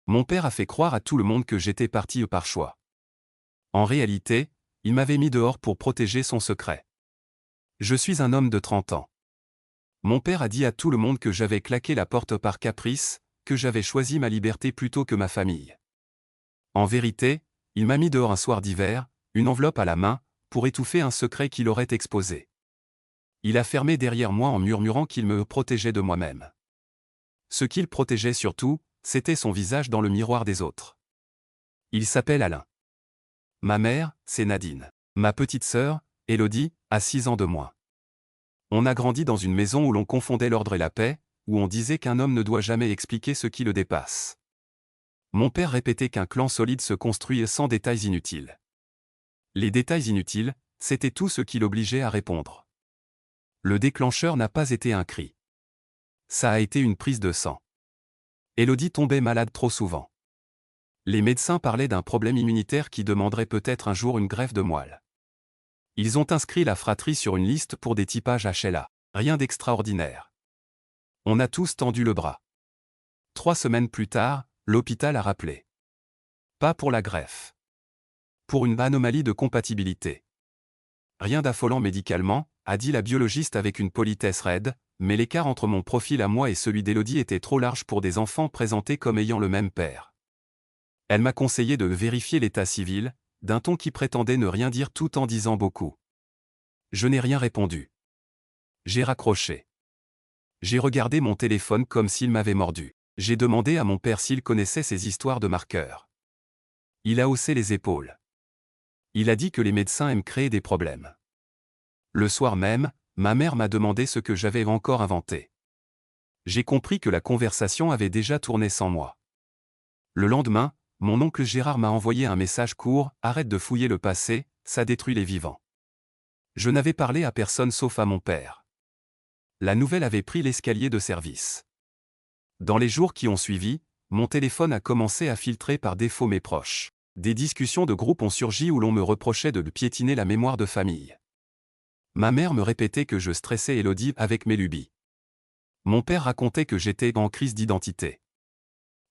Mon père a fait croire à tout le monde que j'étais parti par choix. En réalité, il m'avait mis dehors pour protéger son secret. Je suis un homme de 30 ans. Mon père a dit à tout le monde que j'avais claqué la porte par caprice, que j'avais choisi ma liberté plutôt que ma famille. En vérité, il m'a mis dehors un soir d'hiver, une enveloppe à la main, pour étouffer un secret qu'il aurait exposé. Il a fermé derrière moi en murmurant qu'il me protégeait de moi-même. Ce qu'il protégeait surtout, c'était son visage dans le miroir des autres. Il s'appelle Alain. Ma mère, c'est Nadine. Ma petite sœur, Élodie, a 6 ans de moins. On a grandi dans une maison où l'on confondait l'ordre et la paix, où on disait qu'un homme ne doit jamais expliquer ce qui le dépasse. Mon père répétait qu'un clan solide se construit sans détails inutiles. Les détails inutiles, c'était tout ce qui l'obligeait à répondre. Le déclencheur n'a pas été un cri. Ça a été une prise de sang. Élodie tombait malade trop souvent. Les médecins parlaient d'un problème immunitaire qui demanderait peut-être un jour une greffe de moelle. Ils ont inscrit la fratrie sur une liste pour des typages HLA. Rien d'extraordinaire. On a tous tendu le bras. 3 semaines plus tard, l'hôpital a rappelé. Pas pour la greffe. Pour une anomalie de compatibilité. Rien d'affolant médicalement, a dit la biologiste avec une politesse raide, mais l'écart entre mon profil à moi et celui d'Élodie était trop large pour des enfants présentés comme ayant le même père. Elle m'a conseillé de vérifier l'état civil, d'un ton qui prétendait ne rien dire tout en disant beaucoup. Je n'ai rien répondu. J'ai raccroché. J'ai regardé mon téléphone comme s'il m'avait mordu. J'ai demandé à mon père s'il connaissait ces histoires de marqueurs. Il a haussé les épaules. Il a dit que les médecins aiment créer des problèmes. Le soir même, ma mère m'a demandé ce que j'avais encore inventé. J'ai compris que la conversation avait déjà tourné sans moi. Le lendemain, mon oncle Gérard m'a envoyé un message court: arrête de fouiller le passé, ça détruit les vivants. Je n'avais parlé à personne sauf à mon père. La nouvelle avait pris l'escalier de service. Dans les jours qui ont suivi, mon téléphone a commencé à filtrer par défaut mes proches. Des discussions de groupe ont surgi où l'on me reprochait de piétiner la mémoire de famille. Ma mère me répétait que je stressais Élodie avec mes lubies. Mon père racontait que j'étais en crise d'identité.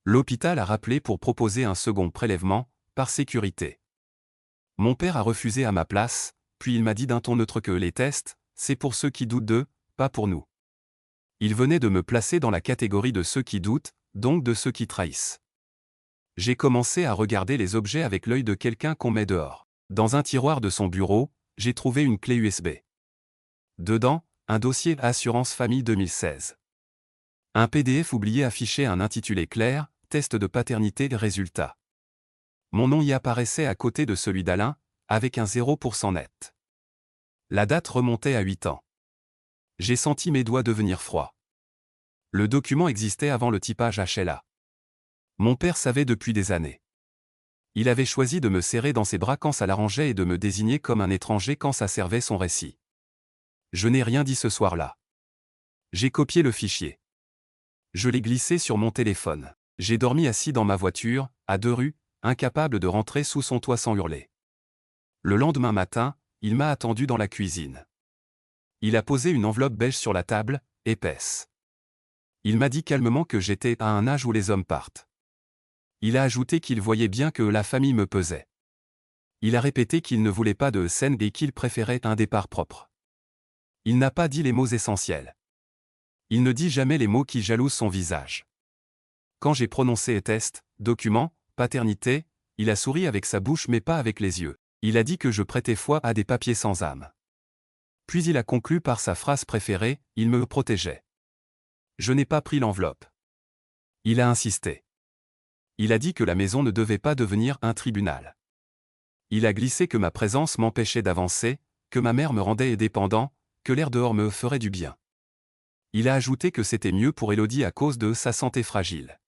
L'hôpital a rappelé pour proposer un second prélèvement, par sécurité. Mon père a refusé à ma place, puis il m'a dit d'un ton neutre que les tests, c'est pour ceux qui doutent d'eux, pas pour nous. Il venait de me placer dans la catégorie de ceux qui doutent, donc de ceux qui trahissent. J'ai commencé à regarder les objets avec l'œil de quelqu'un qu'on met dehors. Dans un tiroir de son bureau, j'ai trouvé une clé USB. Dedans, un dossier Assurance Famille 2016. Un PDF oublié affichait un intitulé clair, test de paternité résultat. Mon nom y apparaissait à côté de celui d'Alain, avec un 0% net. La date remontait à 8 ans. J'ai senti mes doigts devenir froids. Le document existait avant le typage HLA. Mon père savait depuis des années. Il avait choisi de me serrer dans ses bras quand ça l'arrangeait et de me désigner comme un étranger quand ça servait son récit. Je n'ai rien dit ce soir-là. J'ai copié le fichier. Je l'ai glissé sur mon téléphone. J'ai dormi assis dans ma voiture, à 2 rues, incapable de rentrer sous son toit sans hurler. Le lendemain matin, il m'a attendu dans la cuisine. Il a posé une enveloppe beige sur la table, épaisse. Il m'a dit calmement que j'étais à un âge où les hommes partent. Il a ajouté qu'il voyait bien que la famille me pesait. Il a répété qu'il ne voulait pas de scène et qu'il préférait un départ propre. Il n'a pas dit les mots essentiels. Il ne dit jamais les mots qui jalousent son visage. Quand j'ai prononcé test, document, paternité, il a souri avec sa bouche mais pas avec les yeux. Il a dit que je prêtais foi à des papiers sans âme. Puis il a conclu par sa phrase préférée: il me protégeait. Je n'ai pas pris l'enveloppe. Il a insisté. Il a dit que la maison ne devait pas devenir un tribunal. Il a glissé que ma présence m'empêchait d'avancer, que ma mère me rendait dépendant, que l'air dehors me ferait du bien. Il a ajouté que c'était mieux pour Élodie à cause de sa santé fragile.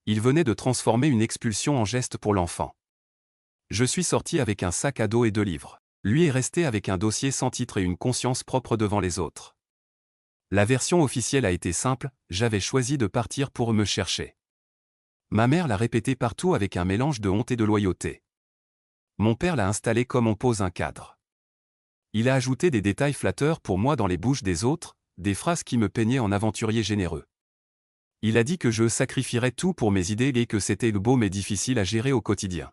Il venait de transformer une expulsion en geste pour l'enfant. Je suis sorti avec un sac à dos et 2 livres. Lui est resté avec un dossier sans titre et une conscience propre devant les autres. La version officielle a été simple: j'avais choisi de partir pour me chercher. Ma mère l'a répété partout avec un mélange de honte et de loyauté. Mon père l'a installé comme on pose un cadre. Il a ajouté des détails flatteurs pour moi dans les bouches des autres, des phrases qui me peignaient en aventurier généreux. Il a dit que je sacrifierais tout pour mes idées et que c'était beau mais difficile à gérer au quotidien.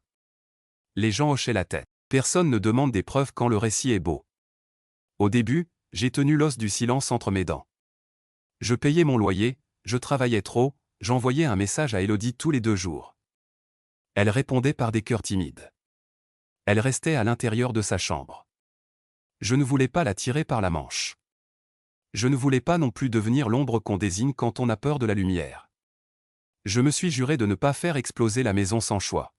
Les gens hochaient la tête. Personne ne demande des preuves quand le récit est beau. Au début, j'ai tenu l'os du silence entre mes dents. Je payais mon loyer, je travaillais trop, j'envoyais un message à Élodie tous les 2 jours. Elle répondait par des cœurs timides. Elle restait à l'intérieur de sa chambre. Je ne voulais pas la tirer par la manche. Je ne voulais pas non plus devenir l'ombre qu'on désigne quand on a peur de la lumière. Je me suis juré de ne pas faire exploser la maison sans choix.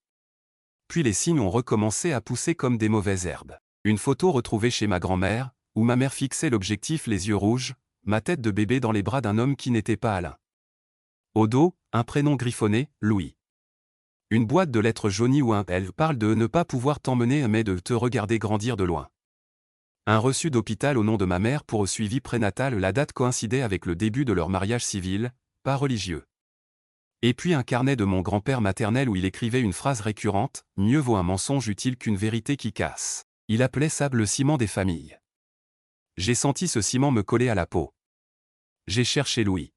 Puis les signes ont recommencé à pousser comme des mauvaises herbes. Une photo retrouvée chez ma grand-mère, où ma mère fixait l'objectif les yeux rouges, ma tête de bébé dans les bras d'un homme qui n'était pas Alain. Au dos, un prénom griffonné, Louis. Une boîte de lettres jaunies où elle parle de ne pas pouvoir t'emmener mais de te regarder grandir de loin. Un reçu d'hôpital au nom de ma mère pour le suivi prénatal. La date coïncidait avec le début de leur mariage civil, pas religieux. Et puis un carnet de mon grand-père maternel où il écrivait une phrase récurrente, « Mieux vaut un mensonge utile qu'une vérité qui casse ». Il appelait ça le ciment des familles. J'ai senti ce ciment me coller à la peau. J'ai cherché Louis.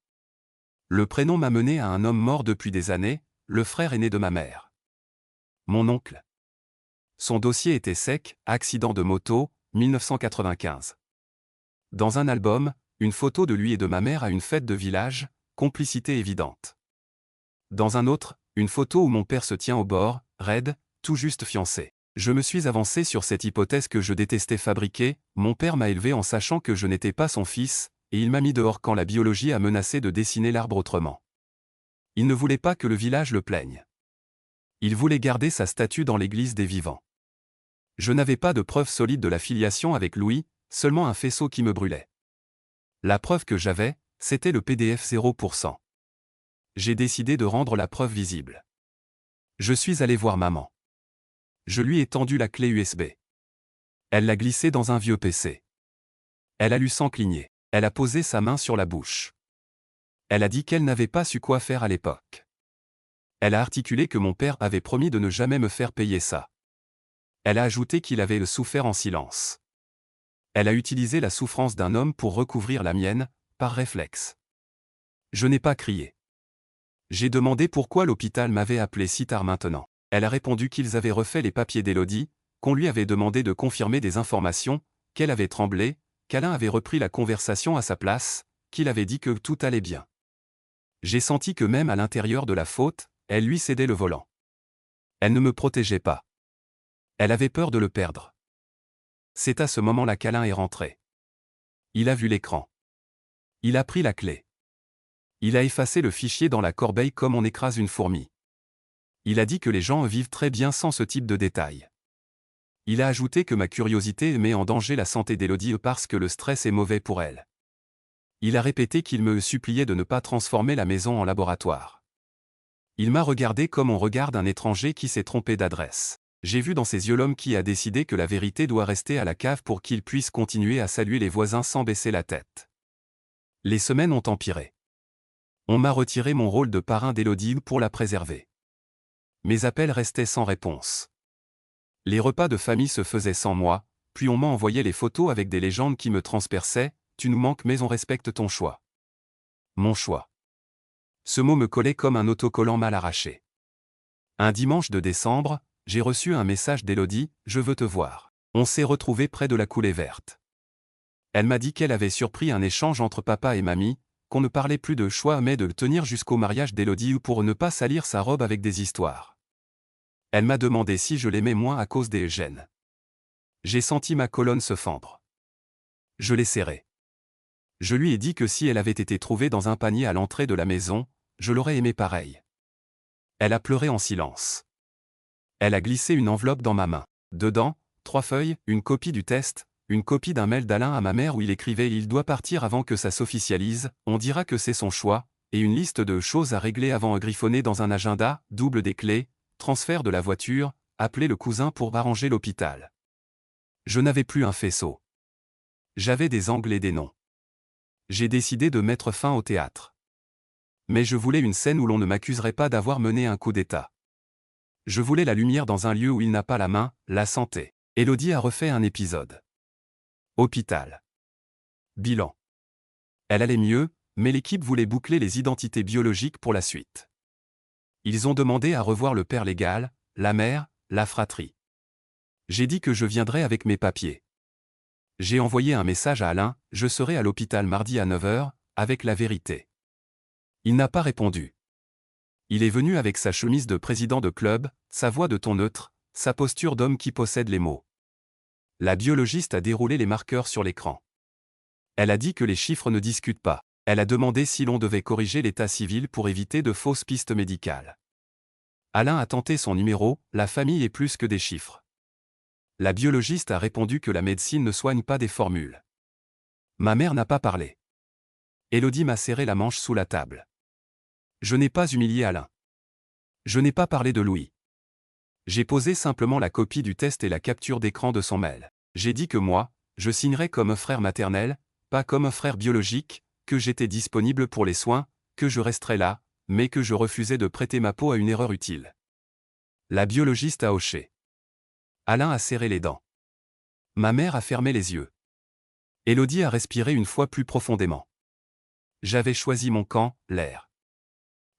Le prénom m'a mené à un homme mort depuis des années, le frère aîné de ma mère. Mon oncle. Son dossier était sec, accident de moto, 1995. Dans un album, une photo de lui et de ma mère à une fête de village, complicité évidente. Dans un autre, une photo où mon père se tient au bord, raide, tout juste fiancé. Je me suis avancé sur cette hypothèse que je détestais fabriquer. Mon père m'a élevé en sachant que je n'étais pas son fils, et il m'a mis dehors quand la biologie a menacé de dessiner l'arbre autrement. Il ne voulait pas que le village le plaigne. Il voulait garder sa statue dans l'église des vivants. Je n'avais pas de preuve solide de la filiation avec Louis, seulement un faisceau qui me brûlait. La preuve que j'avais, c'était le PDF 0%. J'ai décidé de rendre la preuve visible. Je suis allé voir maman. Je lui ai tendu la clé USB. Elle l'a glissée dans un vieux PC. Elle a lu sans cligner. Elle a posé sa main sur la bouche. Elle a dit qu'elle n'avait pas su quoi faire à l'époque. Elle a articulé que mon père avait promis de ne jamais me faire payer ça. Elle a ajouté qu'il avait souffert en silence. Elle a utilisé la souffrance d'un homme pour recouvrir la mienne, par réflexe. Je n'ai pas crié. J'ai demandé pourquoi l'hôpital m'avait appelé si tard maintenant. Elle a répondu qu'ils avaient refait les papiers d'Élodie, qu'on lui avait demandé de confirmer des informations, qu'elle avait tremblé, qu'Alain avait repris la conversation à sa place, qu'il avait dit que tout allait bien. J'ai senti que même à l'intérieur de la faute, elle lui cédait le volant. Elle ne me protégeait pas. Elle avait peur de le perdre. C'est à ce moment-là qu'Alain est rentré. Il a vu l'écran. Il a pris la clé. Il a effacé le fichier dans la corbeille comme on écrase une fourmi. Il a dit que les gens vivent très bien sans ce type de détails. Il a ajouté que ma curiosité met en danger la santé d'Élodie parce que le stress est mauvais pour elle. Il a répété qu'il me suppliait de ne pas transformer la maison en laboratoire. Il m'a regardé comme on regarde un étranger qui s'est trompé d'adresse. J'ai vu dans ses yeux l'homme qui a décidé que la vérité doit rester à la cave pour qu'il puisse continuer à saluer les voisins sans baisser la tête. Les semaines ont empiré. On m'a retiré mon rôle de parrain d'Élodie pour la préserver. Mes appels restaient sans réponse. Les repas de famille se faisaient sans moi, puis on m'a envoyé les photos avec des légendes qui me transperçaient, « Tu nous manques mais on respecte ton choix ». Mon choix. Ce mot me collait comme un autocollant mal arraché. Un dimanche de décembre, j'ai reçu un message d'Élodie, « Je veux te voir ». On s'est retrouvés près de la coulée verte. Elle m'a dit qu'elle avait surpris un échange entre papa et mamie, qu'on ne parlait plus de choix mais de le tenir jusqu'au mariage d'Élodie pour ne pas salir sa robe avec des histoires. Elle m'a demandé si je l'aimais moins à cause des gènes. J'ai senti ma colonne se fendre. Je l'ai serrée. Je lui ai dit que si elle avait été trouvée dans un panier à l'entrée de la maison, je l'aurais aimée pareil. Elle a pleuré en silence. Elle a glissé une enveloppe dans ma main. Dedans, 3 feuilles, une copie du test, une copie d'un mail d'Alain à ma mère où il écrivait « Il doit partir avant que ça s'officialise, on dira que c'est son choix », et une liste de choses à régler avant griffonner dans un agenda, double des clés, transfert de la voiture, appeler le cousin pour arranger l'hôpital. Je n'avais plus un faisceau. J'avais des angles et des noms. J'ai décidé de mettre fin au théâtre. Mais je voulais une scène où l'on ne m'accuserait pas d'avoir mené un coup d'État. Je voulais la lumière dans un lieu où il n'a pas la main, la santé. Élodie a refait un épisode. Hôpital. Bilan. Elle allait mieux, Mais l'équipe voulait boucler les identités biologiques pour la suite. Ils ont demandé à revoir le père légal, la mère, la fratrie. J'ai dit que je viendrais avec mes papiers. J'ai envoyé un message à Alain, je serai à l'hôpital mardi à 9 h, avec la vérité. Il n'a pas répondu. Il est venu avec sa chemise de président de club, sa voix de ton neutre, sa posture d'homme qui possède les mots. La biologiste a déroulé les marqueurs sur l'écran. Elle a dit que les chiffres ne discutent pas. Elle a demandé si l'on devait corriger l'état civil pour éviter de fausses pistes médicales. Alain a tenté son numéro, la famille est plus que des chiffres. La biologiste a répondu que la médecine ne soigne pas des formules. Ma mère n'a pas parlé. Élodie m'a serré la manche sous la table. Je n'ai pas humilié Alain. Je n'ai pas parlé de Louis. J'ai posé simplement la copie du test et la capture d'écran de son mail. J'ai dit que moi, je signerais comme un frère maternel, pas comme un frère biologique, que j'étais disponible pour les soins, que je resterais là, mais que je refusais de prêter ma peau à une erreur utile. La biologiste a hoché. Alain a serré les dents. Ma mère a fermé les yeux. Élodie a respiré une fois plus profondément. J'avais choisi mon camp, l'air.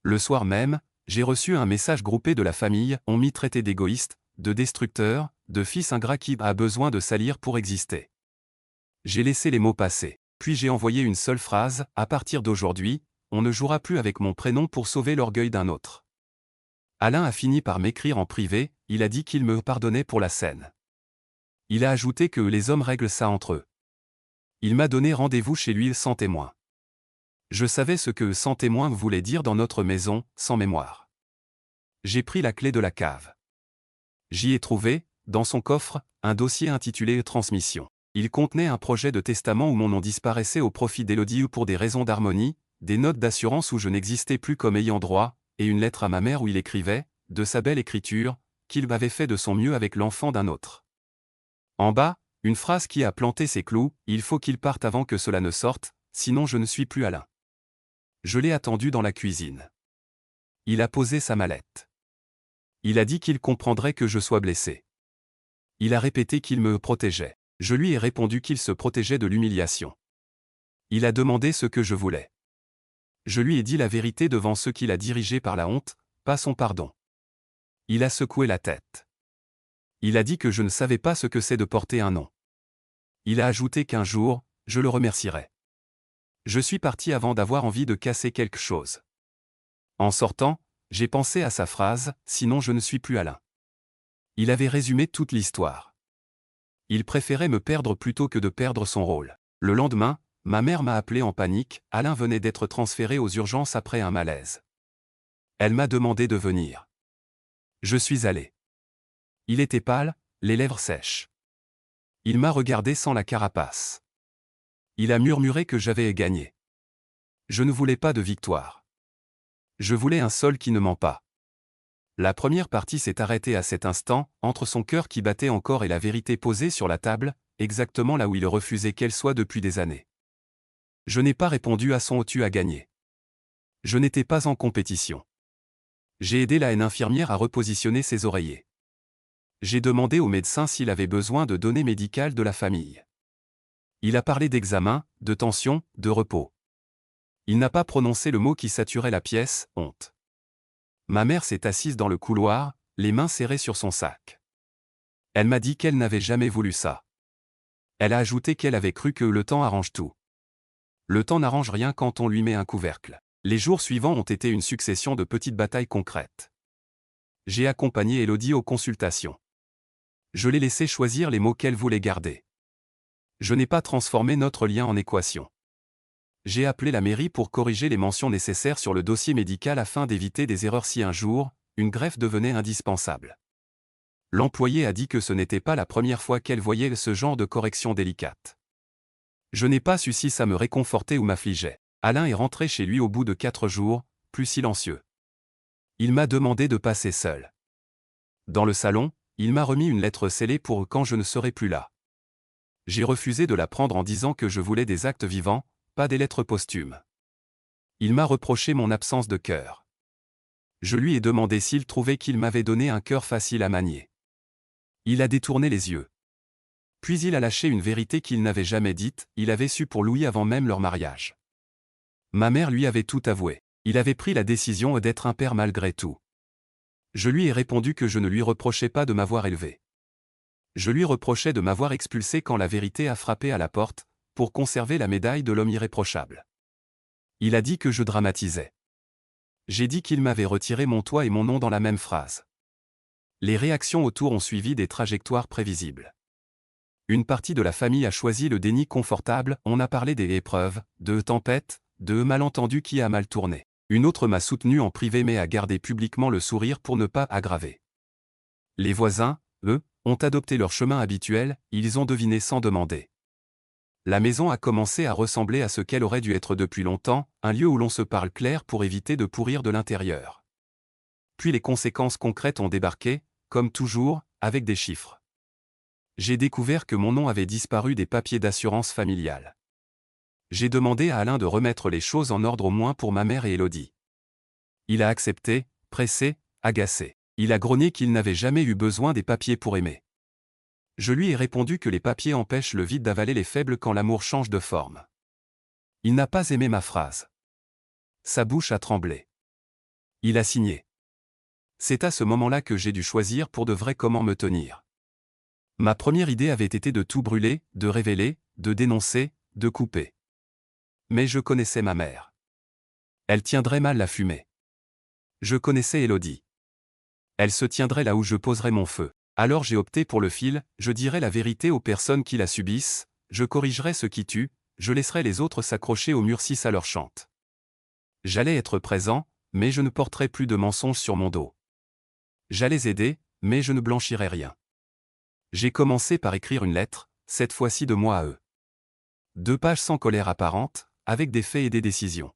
Le soir même, j'ai reçu un message groupé de la famille, on m'y traitait d'égoïste, de destructeur, de fils ingrat qui a besoin de salir pour exister. J'ai laissé les mots passer, puis j'ai envoyé une seule phrase, à partir d'aujourd'hui, on ne jouera plus avec mon prénom pour sauver l'orgueil d'un autre. Alain a fini par m'écrire en privé, il a dit qu'il me pardonnait pour la scène. Il a ajouté que les hommes règlent ça entre eux. Il m'a donné rendez-vous chez lui sans témoin. Je savais ce que sans témoin voulait dire dans notre maison, sans mémoire. J'ai pris la clé de la cave. J'y ai trouvé, dans son coffre, un dossier intitulé « Transmission ». Il contenait un projet de testament où mon nom disparaissait au profit d'Élodie pour des raisons d'harmonie, des notes d'assurance où je n'existais plus comme ayant droit, et une lettre à ma mère où il écrivait, de sa belle écriture, qu'il m'avait fait de son mieux avec l'enfant d'un autre. En bas, une phrase qui a planté ses clous, « Il faut qu'il parte avant que cela ne sorte, sinon je ne suis plus Alain ». Je l'ai attendu dans la cuisine. Il a posé sa mallette. Il a dit qu'il comprendrait que je sois blessé. Il a répété qu'il me protégeait. Je lui ai répondu qu'il se protégeait de l'humiliation. Il a demandé ce que je voulais. Je lui ai dit la vérité devant ceux qu'il a dirigés par la honte, pas son pardon. Il a secoué la tête. Il a dit que je ne savais pas ce que c'est de porter un nom. Il a ajouté qu'un jour, je le remercierais. Je suis parti avant d'avoir envie de casser quelque chose. En sortant, j'ai pensé à sa phrase, sinon je ne suis plus Alain. Il avait résumé toute l'histoire. Il préférait me perdre plutôt que de perdre son rôle. Le lendemain, ma mère m'a appelé en panique, Alain venait d'être transféré aux urgences après un malaise. Elle m'a demandé de venir. Je suis allé. Il était pâle, les lèvres sèches. Il m'a regardé sans la carapace. Il a murmuré que j'avais gagné. Je ne voulais pas de victoire. Je voulais un sol qui ne ment pas. La première partie s'est arrêtée à cet instant, entre son cœur qui battait encore et la vérité posée sur la table, exactement là où il refusait qu'elle soit depuis des années. Je n'ai pas répondu à son « tu as gagné ». Je n'étais pas en compétition. J'ai aidé la infirmière à repositionner ses oreillers. J'ai demandé au médecin s'il avait besoin de données médicales de la famille. Il a parlé d'examen, de tension, de repos. Il n'a pas prononcé le mot qui saturait la pièce, honte. Ma mère s'est assise dans le couloir, les mains serrées sur son sac. Elle m'a dit qu'elle n'avait jamais voulu ça. Elle a ajouté qu'elle avait cru que le temps arrange tout. Le temps n'arrange rien quand on lui met un couvercle. Les jours suivants ont été une succession de petites batailles concrètes. J'ai accompagné Élodie aux consultations. Je l'ai laissé choisir les mots qu'elle voulait garder. Je n'ai pas transformé notre lien en équation. J'ai appelé la mairie pour corriger les mentions nécessaires sur le dossier médical afin d'éviter des erreurs si un jour, une greffe devenait indispensable. L'employé a dit que ce n'était pas la première fois qu'elle voyait ce genre de correction délicate. Je n'ai pas su si ça me réconfortait ou m'affligeait. Alain est rentré chez lui au bout de 4 jours, plus silencieux. Il m'a demandé de passer seul. Dans le salon, il m'a remis une lettre scellée pour quand je ne serai plus là. J'ai refusé de la prendre en disant que je voulais des actes vivants, pas des lettres posthumes. Il m'a reproché mon absence de cœur. Je lui ai demandé s'il trouvait qu'il m'avait donné un cœur facile à manier. Il a détourné les yeux. Puis il a lâché une vérité qu'il n'avait jamais dite, il avait su pour Louis avant même leur mariage. Ma mère lui avait tout avoué. Il avait pris la décision d'être un père malgré tout. Je lui ai répondu que je ne lui reprochais pas de m'avoir élevé. Je lui reprochais de m'avoir expulsé quand la vérité a frappé à la porte, pour conserver la médaille de l'homme irréprochable. Il a dit que je dramatisais. J'ai dit qu'il m'avait retiré mon toit et mon nom dans la même phrase. Les réactions autour ont suivi des trajectoires prévisibles. Une partie de la famille a choisi le déni confortable, on a parlé des épreuves, de tempêtes, de malentendus qui a mal tourné. Une autre m'a soutenu en privé mais a gardé publiquement le sourire pour ne pas aggraver. Les voisins, eux, ont adopté leur chemin habituel, ils ont deviné sans demander. La maison a commencé à ressembler à ce qu'elle aurait dû être depuis longtemps, un lieu où l'on se parle clair pour éviter de pourrir de l'intérieur. Puis les conséquences concrètes ont débarqué, comme toujours, avec des chiffres. J'ai découvert que mon nom avait disparu des papiers d'assurance familiale. J'ai demandé à Alain de remettre les choses en ordre au moins pour ma mère et Élodie. Il a accepté, pressé, agacé. Il a grogné qu'il n'avait jamais eu besoin des papiers pour aimer. Je lui ai répondu que les papiers empêchent le vide d'avaler les faibles quand l'amour change de forme. Il n'a pas aimé ma phrase. Sa bouche a tremblé. Il a signé. C'est à ce moment-là que j'ai dû choisir pour de vrai comment me tenir. Ma première idée avait été de tout brûler, de révéler, de dénoncer, de couper. Mais je connaissais ma mère. Elle tiendrait mal la fumée. Je connaissais Élodie. Elle se tiendrait là où je poserais mon feu. Alors j'ai opté pour le fil, je dirai la vérité aux personnes qui la subissent, je corrigerai ce qui tue, je laisserai les autres s'accrocher au mur si ça leur chante. J'allais être présent, mais je ne porterai plus de mensonges sur mon dos. J'allais aider, mais je ne blanchirai rien. J'ai commencé par écrire une lettre, cette fois-ci de moi à eux. 2 pages sans colère apparente, avec des faits et des décisions.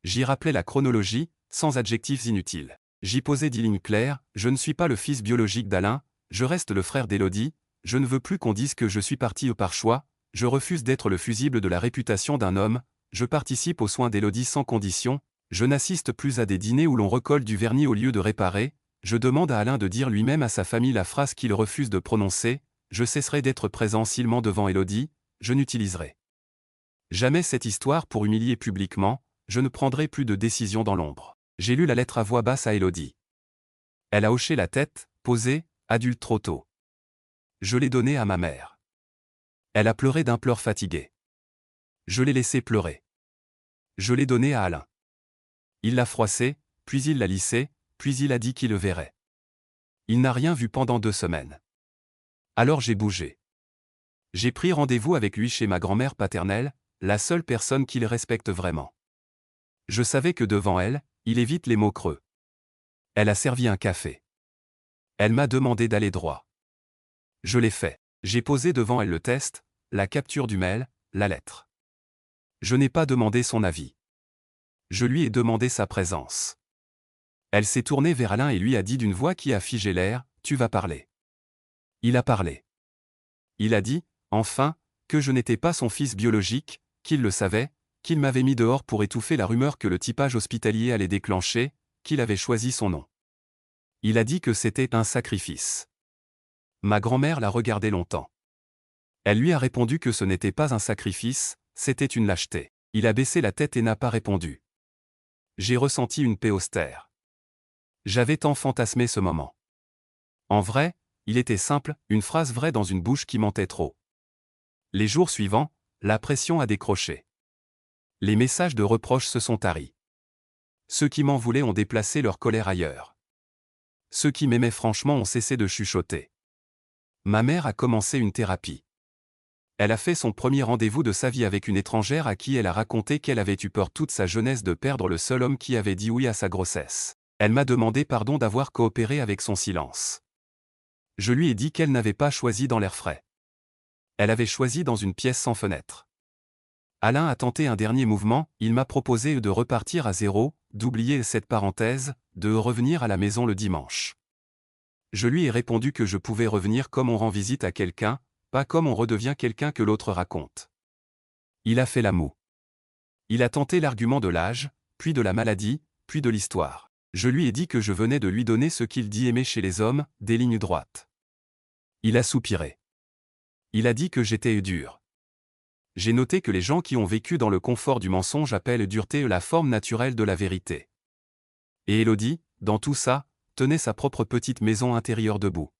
J'y rappelais la chronologie, sans adjectifs inutiles. J'y posais 10 lignes claires, je ne suis pas le fils biologique d'Alain, je reste le frère d'Élodie, je ne veux plus qu'on dise que je suis parti par choix, je refuse d'être le fusible de la réputation d'un homme, je participe aux soins d'Élodie sans condition, je n'assiste plus à des dîners où l'on recolle du vernis au lieu de réparer, je demande à Alain de dire lui-même à sa famille la phrase qu'il refuse de prononcer, je cesserai d'être présent cilement devant Élodie, je n'utiliserai jamais cette histoire pour humilier publiquement, je ne prendrai plus de décision dans l'ombre. J'ai lu la lettre à voix basse à Élodie. Elle a hoché la tête, posé, adulte trop tôt. Je l'ai donnée à ma mère. Elle a pleuré d'un pleur fatigué. Je l'ai laissé pleurer. Je l'ai donnée à Alain. Il l'a froissé, puis il l'a lissé, puis il a dit qu'il le verrait. Il n'a rien vu pendant 2 semaines. Alors j'ai bougé. J'ai pris rendez-vous avec lui chez ma grand-mère paternelle, la seule personne qu'il respecte vraiment. Je savais que devant elle, il évite les mots creux. Elle a servi un café. Elle m'a demandé d'aller droit. Je l'ai fait. J'ai posé devant elle le test, la capture du mail, la lettre. Je n'ai pas demandé son avis. Je lui ai demandé sa présence. Elle s'est tournée vers Alain et lui a dit d'une voix qui a figé l'air, « Tu vas parler. » Il a parlé. Il a dit, enfin, que je n'étais pas son fils biologique, qu'il le savait, qu'il m'avait mis dehors pour étouffer la rumeur que le typage hospitalier allait déclencher, qu'il avait choisi son nom. Il a dit que c'était un sacrifice. Ma grand-mère l'a regardé longtemps. Elle lui a répondu que ce n'était pas un sacrifice, c'était une lâcheté. Il a baissé la tête et n'a pas répondu. J'ai ressenti une paix austère. J'avais tant fantasmé ce moment. En vrai, il était simple, une phrase vraie dans une bouche qui mentait trop. Les jours suivants, la pression a décroché. Les messages de reproches se sont taris. Ceux qui m'en voulaient ont déplacé leur colère ailleurs. Ceux qui m'aimaient franchement ont cessé de chuchoter. Ma mère a commencé une thérapie. Elle a fait son premier rendez-vous de sa vie avec une étrangère à qui elle a raconté qu'elle avait eu peur toute sa jeunesse de perdre le seul homme qui avait dit oui à sa grossesse. Elle m'a demandé pardon d'avoir coopéré avec son silence. Je lui ai dit qu'elle n'avait pas choisi dans l'air frais. Elle avait choisi dans une pièce sans fenêtre. Alain a tenté un dernier mouvement, il m'a proposé de repartir à zéro, d'oublier cette parenthèse, de revenir à la maison le dimanche. Je lui ai répondu que je pouvais revenir comme on rend visite à quelqu'un, pas comme on redevient quelqu'un que l'autre raconte. Il a fait la moue. Il a tenté l'argument de l'âge, puis de la maladie, puis de l'histoire. Je lui ai dit que je venais de lui donner ce qu'il dit aimer chez les hommes, des lignes droites. Il a soupiré. Il a dit que j'étais dur. J'ai noté que les gens qui ont vécu dans le confort du mensonge appellent dureté la forme naturelle de la vérité. Et Élodie, dans tout ça, tenait sa propre petite maison intérieure debout.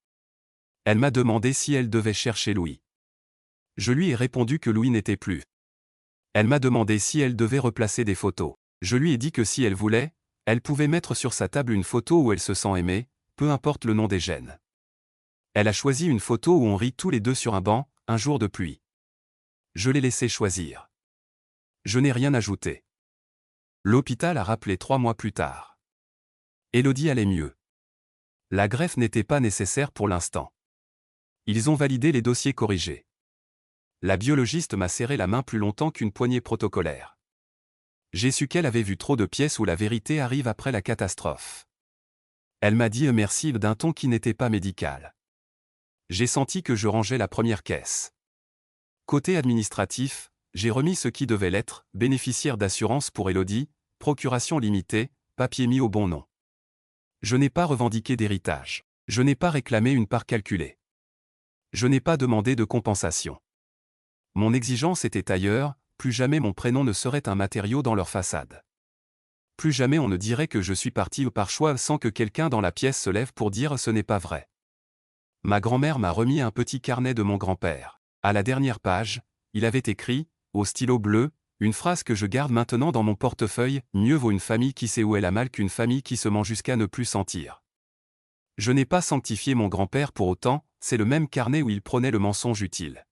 Elle m'a demandé si elle devait chercher Louis. Je lui ai répondu que Louis n'était plus. Elle m'a demandé si elle devait replacer des photos. Je lui ai dit que si elle voulait, elle pouvait mettre sur sa table une photo où elle se sent aimée, peu importe le nom des gènes. Elle a choisi une photo où on rit tous les deux sur un banc, un jour de pluie. Je l'ai laissé choisir. Je n'ai rien ajouté. L'hôpital a rappelé 3 mois plus tard. Élodie allait mieux. La greffe n'était pas nécessaire pour l'instant. Ils ont validé les dossiers corrigés. La biologiste m'a serré la main plus longtemps qu'une poignée protocolaire. J'ai su qu'elle avait vu trop de pièces où la vérité arrive après la catastrophe. Elle m'a dit merci d'un ton qui n'était pas médical. J'ai senti que je rangeais la première caisse. Côté administratif, j'ai remis ce qui devait l'être, bénéficiaire d'assurance pour Élodie, procuration limitée, papier mis au bon nom. Je n'ai pas revendiqué d'héritage. Je n'ai pas réclamé une part calculée. Je n'ai pas demandé de compensation. Mon exigence était ailleurs, plus jamais mon prénom ne serait un matériau dans leur façade. Plus jamais on ne dirait que je suis parti par choix sans que quelqu'un dans la pièce se lève pour dire ce n'est pas vrai. Ma grand-mère m'a remis un petit carnet de mon grand-père. À la dernière page, il avait écrit, au stylo bleu, une phrase que je garde maintenant dans mon portefeuille, mieux vaut une famille qui sait où elle a mal qu'une famille qui se ment jusqu'à ne plus sentir. Je n'ai pas sanctifié mon grand-père pour autant, c'est le même carnet où il prônait le mensonge utile.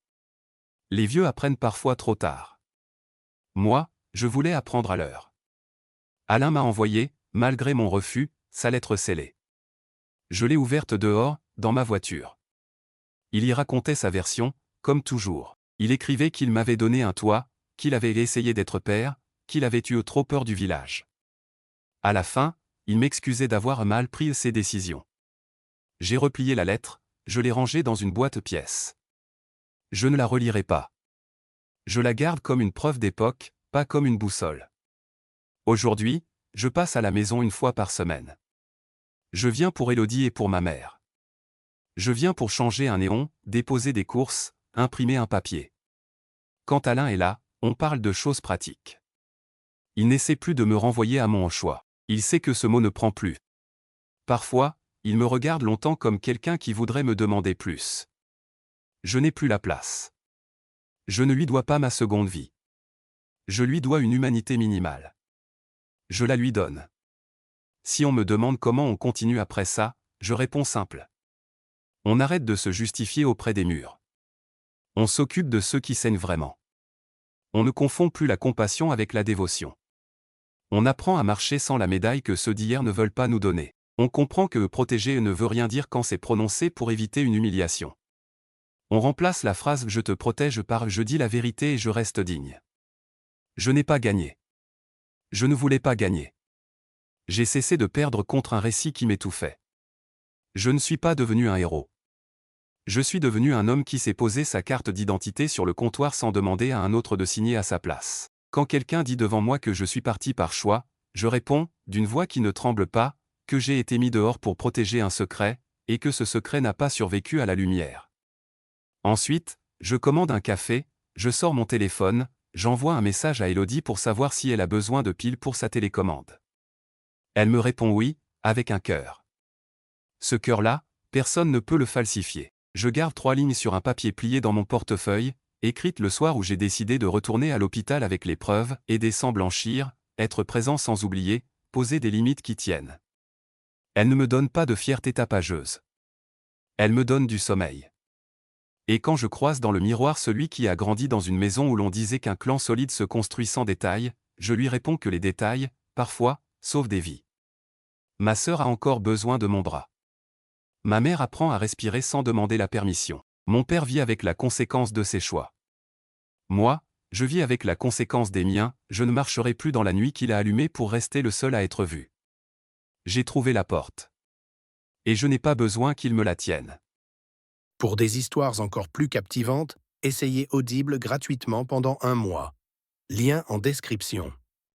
Les vieux apprennent parfois trop tard. Moi, je voulais apprendre à l'heure. Alain m'a envoyé, malgré mon refus, sa lettre scellée. Je l'ai ouverte dehors, dans ma voiture. Il y racontait sa version, comme toujours. Il écrivait qu'il m'avait donné un toit, qu'il avait essayé d'être père, qu'il avait eu trop peur du village. À la fin, il m'excusait d'avoir mal pris ses décisions. J'ai replié la lettre, je l'ai rangée dans une boîte-pièce. Je ne la relirai pas. Je la garde comme une preuve d'époque, pas comme une boussole. Aujourd'hui, je passe à la maison une fois par semaine. Je viens pour Élodie et pour ma mère. Je viens pour changer un néon, déposer des courses, imprimer un papier. Quand Alain est là, on parle de choses pratiques. Il n'essaie plus de me renvoyer à mon choix. Il sait que ce mot ne prend plus. Parfois, il me regarde longtemps comme quelqu'un qui voudrait me demander plus. Je n'ai plus la place. Je ne lui dois pas ma seconde vie. Je lui dois une humanité minimale. Je la lui donne. Si on me demande comment on continue après ça, je réponds simple. On arrête de se justifier auprès des murs. On s'occupe de ceux qui saignent vraiment. On ne confond plus la compassion avec la dévotion. On apprend à marcher sans la médaille que ceux d'hier ne veulent pas nous donner. On comprend que protéger ne veut rien dire quand c'est prononcé pour éviter une humiliation. On remplace la phrase « je te protège » par « je dis la vérité et je reste digne ». Je n'ai pas gagné. Je ne voulais pas gagner. J'ai cessé de perdre contre un récit qui m'étouffait. Je ne suis pas devenu un héros. Je suis devenu un homme qui s'est posé sa carte d'identité sur le comptoir sans demander à un autre de signer à sa place. Quand quelqu'un dit devant moi que je suis parti par choix, je réponds, d'une voix qui ne tremble pas, que j'ai été mis dehors pour protéger un secret, et que ce secret n'a pas survécu à la lumière. Ensuite, je commande un café, je sors mon téléphone, j'envoie un message à Élodie pour savoir si elle a besoin de piles pour sa télécommande. Elle me répond oui, avec un cœur. Ce cœur-là, personne ne peut le falsifier. Je garde 3 lignes sur un papier plié dans mon portefeuille, écrites le soir où j'ai décidé de retourner à l'hôpital avec les preuves, aider sans blanchir, être présent sans oublier, poser des limites qui tiennent. Elle ne me donne pas de fierté tapageuse. Elle me donne du sommeil. Et quand je croise dans le miroir celui qui a grandi dans une maison où l'on disait qu'un clan solide se construit sans détails, je lui réponds que les détails, parfois, sauvent des vies. Ma sœur a encore besoin de mon bras. Ma mère apprend à respirer sans demander la permission. Mon père vit avec la conséquence de ses choix. Moi, je vis avec la conséquence des miens, je ne marcherai plus dans la nuit qu'il a allumée pour rester le seul à être vu. J'ai trouvé la porte. Et je n'ai pas besoin qu'il me la tienne. Pour des histoires encore plus captivantes, essayez Audible gratuitement pendant 1 mois. Lien en description.